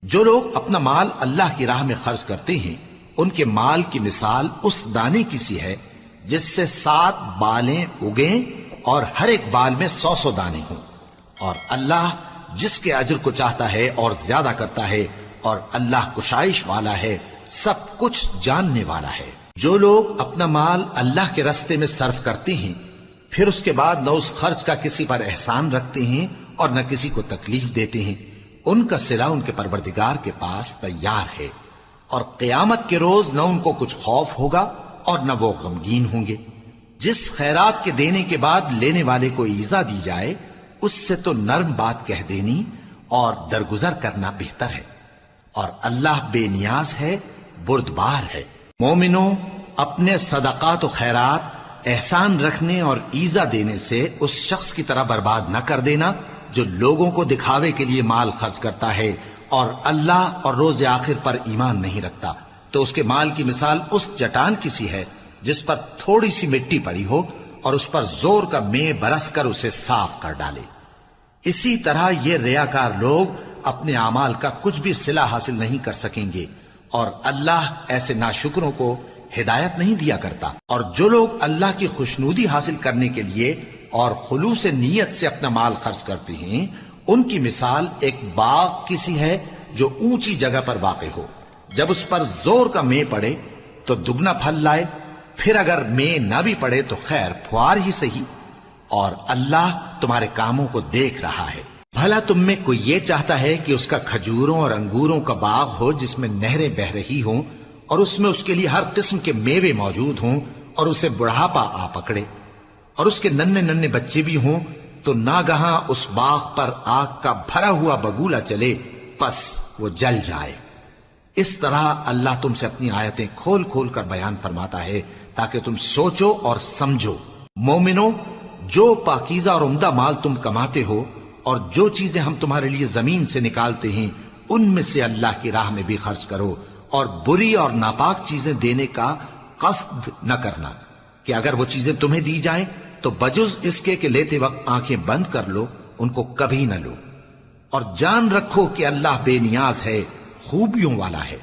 جو لوگ اپنا مال اللہ کی راہ میں خرچ کرتے ہیں ان کے مال کی مثال اس دانے کی سی ہے جس سے 7 بالیں اگیں اور ہر ایک بال میں 100 دانے ہوں، اور اللہ جس کے اجر کو چاہتا ہے اور زیادہ کرتا ہے، اور اللہ کشائش والا ہے، سب کچھ جاننے والا ہے۔ جو لوگ اپنا مال اللہ کے راستے میں صرف کرتے ہیں پھر اس کے بعد نہ اس خرچ کا کسی پر احسان رکھتے ہیں اور نہ کسی کو تکلیف دیتے ہیں، ان کا صلہ ان کے پروردگار کے پاس تیار ہے، اور قیامت کے روز نہ ان کو کچھ خوف ہوگا اور نہ وہ غمگین ہوں گے۔ جس خیرات کے دینے کے بعد لینے والے کو ایذا دی جائے اس سے تو نرم بات کہہ دینی اور درگزر کرنا بہتر ہے، اور اللہ بے نیاز ہے، بردبار ہے۔ مومنوں، اپنے صدقات و خیرات احسان رکھنے اور ایذا دینے سے اس شخص کی طرح برباد نہ کر دینا جو لوگوں کو دکھاوے کے لیے مال خرچ کرتا ہے اور اللہ اور روز آخر پر ایمان نہیں رکھتا، تو اس کے مال کی مثال اس چٹان کی سی ہے جس پر تھوڑی سی مٹی پڑی ہو اور اس پر زور کا مے برس کر اسے صاف کر ڈالے۔ اسی طرح یہ ریاکار لوگ اپنے اعمال کا کچھ بھی صلہ حاصل نہیں کر سکیں گے، اور اللہ ایسے ناشکروں کو ہدایت نہیں دیا کرتا۔ اور جو لوگ اللہ کی خوشنودی حاصل کرنے کے لیے اور خلوص نیت سے اپنا مال خرچ کرتے ہیں ان کی مثال ایک باغ کی سی ہے جو اونچی جگہ پر واقع ہو، جب اس پر زور کا مے پڑے تو دگنا پھل لائے، پھر اگر مے نہ بھی پڑے تو خیر پھوار ہی سہی، اور اللہ تمہارے کاموں کو دیکھ رہا ہے۔ بھلا تم میں کوئی یہ چاہتا ہے کہ اس کا کھجوروں اور انگوروں کا باغ ہو جس میں نہریں بہ رہی ہوں اور اس میں اس کے لیے ہر قسم کے میوے موجود ہوں، اور اسے بڑھاپا آ پکڑے اور اس کے ننھے ننھے بچے بھی ہوں، تو ناگہاں اس باغ پر آگ کا بھرا ہوا بگولا چلے، پس وہ جل جائے۔ اس طرح اللہ تم سے اپنی آیتیں کھول کھول کر بیان فرماتا ہے تاکہ تم سوچو اور سمجھو۔ مومنو، جو پاکیزہ اور عمدہ مال تم کماتے ہو اور جو چیزیں ہم تمہارے لیے زمین سے نکالتے ہیں ان میں سے اللہ کی راہ میں بھی خرچ کرو، اور بری اور ناپاک چیزیں دینے کا قصد نہ کرنا کہ اگر وہ چیزیں تمہیں دی جائیں تو بجز اس کے کہ لیتے وقت آنکھیں بند کر لو، ان کو کبھی نہ لو، اور جان رکھو کہ اللہ بے نیاز ہے، خوبیوں والا ہے۔